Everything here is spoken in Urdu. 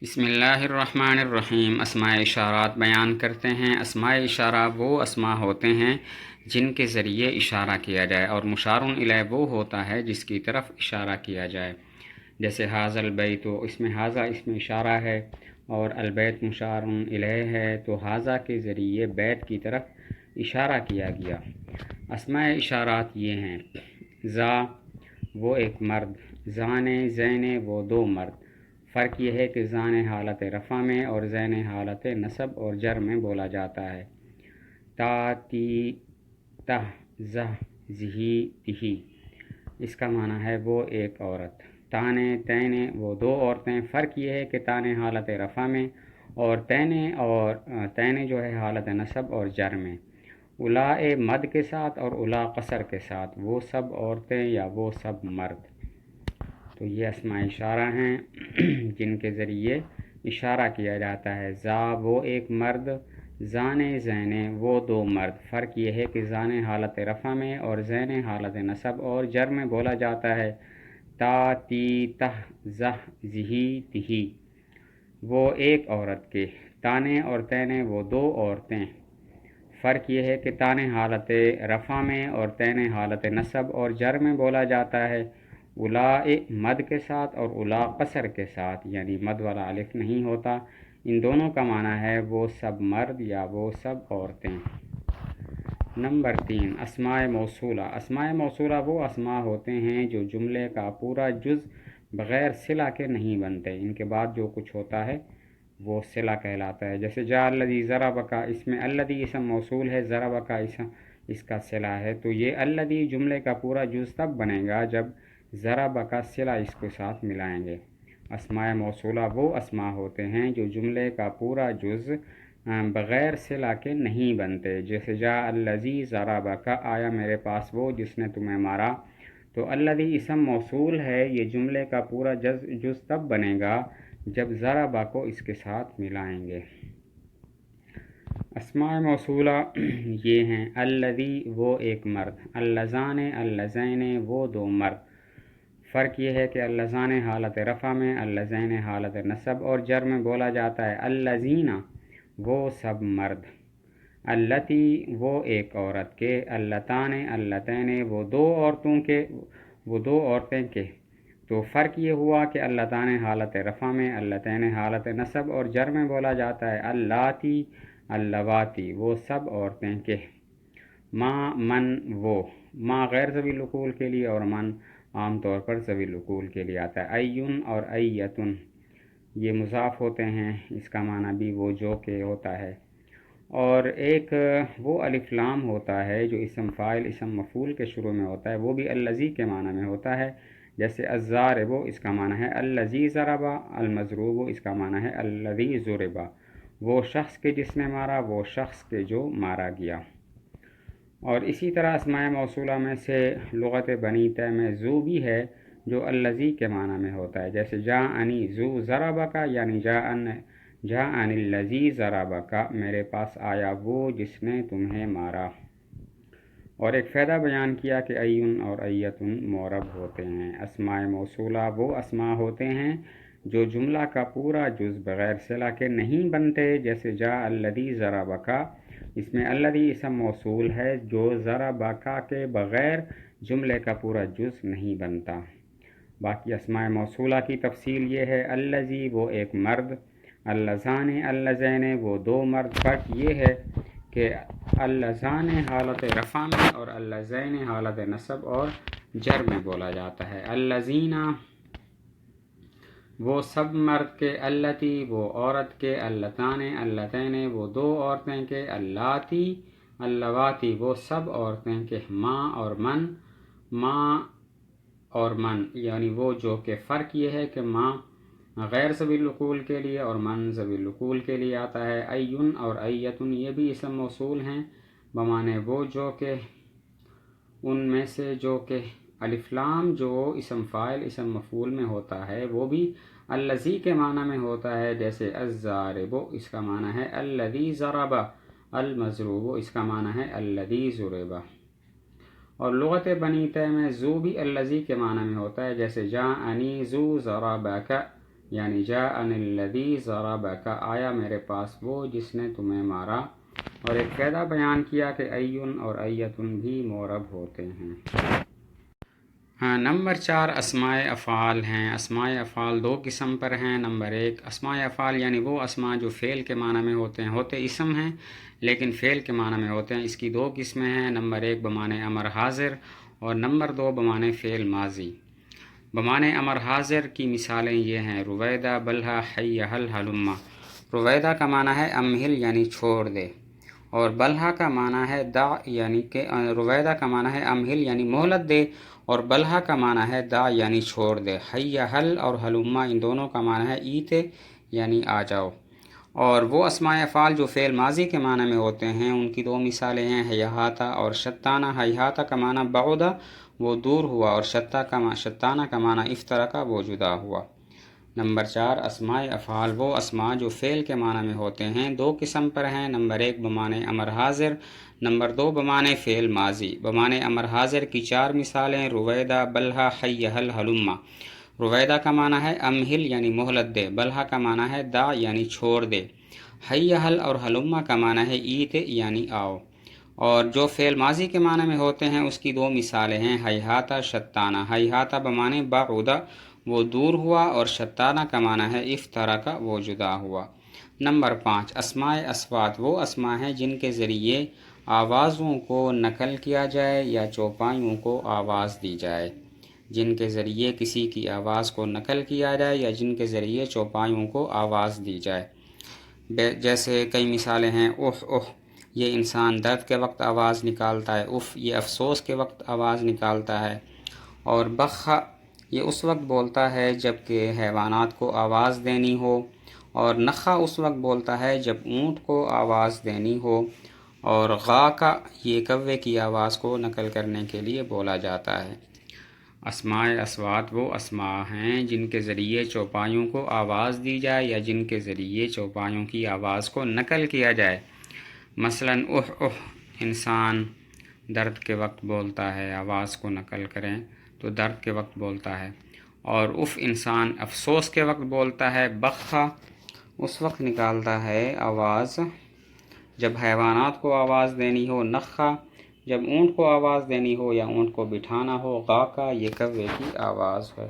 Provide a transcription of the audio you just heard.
بسم اللہ الرحمن الرحیم۔ اسماء اشارات بیان کرتے ہیں۔ اسماء اشارہ وہ اسماء ہوتے ہیں جن کے ذریعے اشارہ کیا جائے، اور مشار الیہ وہ ہوتا ہے جس کی طرف اشارہ کیا جائے۔ جیسے ھذا البیت، اس میں ھذا اس میں اشارہ ہے اور البیت مشار الیہ ہے، تو ھذا کے ذریعے بیت کی طرف اشارہ کیا گیا۔ اسماء اشارات یہ ہیں: ذا وہ ایک مرد، زان زین وہ دو مرد۔ فرق یہ ہے کہ زان حالت رفع میں اور زین حالت نصب اور جر میں بولا جاتا ہے۔ تا تی تہ زہ زہی تہی، اس کا معنی ہے وہ ایک عورت۔ تانے تینے وہ دو عورتیں۔ فرق یہ ہے کہ تانے حالت رفع میں اور تینے جو ہے حالت نصب اور جر میں۔ اولائے مد کے ساتھ اور اولا قصر کے ساتھ، وہ سب عورتیں یا وہ سب مرد۔ تو یہ اسماء اشارہ ہیں جن کے ذریعے اشارہ کیا جاتا ہے۔ ذا وہ ایک مرد، زان زین وہ دو مرد۔ فرق یہ ہے کہ زان حالت رفع میں اور زین حالت نصب اور جر میں بولا جاتا ہے۔ تا تی تہ زہ زہی تہی، وہ ایک عورت کے۔ تانے اور تینے وہ دو عورتیں۔ فرق یہ ہے کہ تانے حالت رفع میں اور تینے حالت نصب اور جر میں بولا جاتا ہے۔ اولائے مد کے ساتھ اور اولا قصر کے ساتھ، یعنی مد والا الف نہیں ہوتا۔ ان دونوں کا معنی ہے وہ سب مرد یا وہ سب عورتیں۔ نمبر 3، اسماء موصولہ۔ اسماء موصولہ وہ اسماء ہوتے ہیں جو جملے کا پورا جز بغیر صلہ کے نہیں بنتے، ان کے بعد جو کچھ ہوتا ہے وہ صلہ کہلاتا ہے۔ جیسے جاء الذی ضربک، اس میں الذی اسم موصول ہے، ضربک اسم اس کا صلہ ہے، تو یہ الذی جملے کا پورا جز تب بنے گا جب ضربک صلہ اس کے ساتھ ملائیں گے۔ اسماء موصولہ وہ اسماء ہوتے ہیں جو جملے کا پورا جز بغیر صلہ کے نہیں بنتے۔ جیسے جاء الذی ضربک، آیا میرے پاس وہ جس نے تمہیں مارا، تو الذی اسم موصول ہے، یہ جملے کا پورا جز تب بنے گا جب ضربہ کو اس کے ساتھ ملائیں گے۔ اسماء موصولہ یہ ہیں: الذی وہ ایک مرد، اللذان اللذین وہ دو مرد۔ فرق یہ ہے کہ اللذان حالت رفع میں، اللذین حالت نصب اور جر میں بولا جاتا ہے۔ اللذین وہ سب مرد۔ اللتی وہ ایک عورت کے۔ اللتان اللتین وہ دو عورتیں کے۔ تو فرق یہ ہوا کہ اللتان حالت رفع میں، اللتین حالت نصب اور جر میں بولا جاتا ہے۔ اللاتی اللواتی وہ سب عورتیں کے۔ ما من وہ، ما غیر ذوی العقول کے لیے اور من عام طور پر ذوی العقول کے لیے آتا ہے۔ ایون اور ایتن یہ مضاف ہوتے ہیں، اس کا معنی بھی وہ جو کہ ہوتا ہے۔ اور ایک وہ الف لام ہوتا ہے جو اسم فاعل اسم مفعول کے شروع میں ہوتا ہے، وہ بھی الذی کے معنی میں ہوتا ہے۔ جیسے الضارب، اس کا معنی ہے الذی ضرب، المضروب اس کا معنی ہے الذی ضرب، وہ شخص کے جس نے مارا، وہ شخص کے جو مارا گیا۔ اور اسی طرح اسماء موصولہ میں سے لغت بنی طے میں ذو بھی ہے جو الذی کے معنی میں ہوتا ہے۔ جیسے جاءنی ذو ضربک، یعنی جاءنی الذی ضربک، میرے پاس آیا وہ جس نے تمہیں مارا۔ اور ایک فائدہ بیان کیا کہ ایون اور ایتن معرب ہوتے ہیں۔ اسماء موصولہ وہ اسماء ہوتے ہیں جو جملہ کا پورا جز بغیر صلہ کے نہیں بنتے۔ جیسے جاء الذی ضربک، اس میں الذی اسم موصول ہے جو ضربک کے بغیر جملے کا پورا جز نہیں بنتا۔ باقی اسماء موصولہ کی تفصیل یہ ہے: الذی وہ ایک مرد، اللذان اللذین وہ دو مرد۔ فرق یہ ہے کہ اللذان حالت رفع میں اور اللذین حالت نصب اور جر میں بولا جاتا ہے۔ اللذین وہ سب مرد کے، اللتی وہ عورت کے، اللتان اللتین وہ دو عورتیں کے، اللاتی اللواتی وہ سب عورتیں کے، ما اور من یعنی وہ جو کہ۔ فرق یہ ہے کہ ما غیر ذوی العقول کے لیے اور من ذوی العقول کے لیے آتا ہے۔ ایون اور ایتن یہ بھی اسم موصول ہیں بمعنی وہ جو کہ، ان میں سے جو کہ۔ الف لام جو اسم فاعل اسم مفعول میں ہوتا ہے وہ بھی الذی کے معنی میں ہوتا ہے۔ جیسے الضارب، اس کا معنی ہے الذی ضرب، المضروب اس کا معنی ہے الذی ضرب۔ اور لغت بنی طے میں ذو بھی الذی کے معنی میں ہوتا ہے۔ جیسے جاءنی ذو ضربک، یعنی جاءنی الذی ضربک، آیا میرے پاس وہ جس نے تمہیں مارا۔ اور ایک قاعدہ بیان کیا کہ ایٌ اور ایتن بھی معرب ہوتے ہیں۔ نمبر 4 اسماء افعال ہیں۔ اسماء افعال دو قسم پر ہیں۔ نمبر 1 اسماء افعال یعنی وہ اسماء جو فعل کے معنی میں ہوتے ہیں، ہوتے اسم ہیں لیکن فعل کے معنی میں ہوتے ہیں۔ اس کی دو قسمیں ہیں، نمبر 1 بمعنی امر حاضر اور نمبر 2 بمعنی فعل ماضی۔ بمعنی امر حاضر کی مثالیں یہ ہیں، رویدہ، بلہا، حی، ہل، ہلما۔ رویدہ کا معنی ہے امہل یعنی چھوڑ دے، اور بلہا کا معنی ہے دع، یعنی کہ رویدہ کا معنی ہے امہل یعنی مہلت دے، اور بلہا کا معنی ہے دع یعنی چھوڑ دے۔ حی، ہل اور ہلما ان دونوں کا معنی ہے ایتے یعنی آ جاؤ۔ اور وہ اسماء افعال جو فعل ماضی کے معنی میں ہوتے ہیں، ان کی دو مثالیں ہیں، ہیہاتا اور شتانہ۔ ہیہاتا کا معنی بعدا، وہ دور ہوا، اور شتانہ کا معنی افترقہ، وہ جدا ہوا۔ نمبر 4 اسماء افعال وہ اسماء جو فعل کے معنی میں ہوتے ہیں، دو قسم پر ہیں، نمبر 1 بمعنی امر حاضر، نمبر 2 بمعنی فعل ماضی۔ بمعنی امر حاضر کی 4 مثالیں، رویدہ، بلہا، حی، ہل، ہلما۔ رویدہ کا معنی ہے امہل یعنی مہلت دے، بلہا کا معنی ہے دع یعنی چھوڑ دے، حی، ہل اور ہلما کا معنی ہے ایت یعنی آؤ۔ اور جو فعل ماضی کے معنی میں ہوتے ہیں اس کی دو مثالیں ہیں، ہیہاتا، شتانہ۔ ہیہاتا بمعنی بعدا، وہ دور ہوا، اور شتانہ کا معنی ہے افترقہ، وہ جدا ہوا۔ نمبر 5 اسماء اصوات وہ اسماء ہیں جن کے ذریعے آوازوں کو نقل کیا جائے یا چوپائیوں کو آواز دی جائے۔ جن کے ذریعے کسی کی آواز کو نقل کیا جائے یا جن کے ذریعے چوپائیوں کو آواز دی جائے۔ جیسے کئی مثالیں ہیں، اف اف یہ انسان درد کے وقت آواز نکالتا ہے، اف یہ افسوس کے وقت آواز نکالتا ہے، اور بخا یہ اس وقت بولتا ہے جب کہ حیوانات کو آواز دینی ہو، اور نخا اس وقت بولتا ہے جب اونٹ کو آواز دینی ہو، اور غا کا یہ کوے کی آواز کو نقل کرنے کے لیے بولا جاتا ہے۔ اسماء اصوات وہ اسماء ہیں جن کے ذریعے چوپایوں کو آواز دی جائے یا جن کے ذریعے چوپایوں کی آواز کو نقل کیا جائے۔ مثلاً اح اح انسان درد کے وقت بولتا ہے، آواز کو نقل کریں تو درد کے وقت بولتا ہے، اور اف انسان افسوس کے وقت بولتا ہے، بخا اس وقت نکالتا ہے آواز جب حیوانات کو آواز دینی ہو، نخا جب اونٹ کو آواز دینی ہو یا اونٹ کو بٹھانا ہو، غا کا یہ کوے کی آواز ہے۔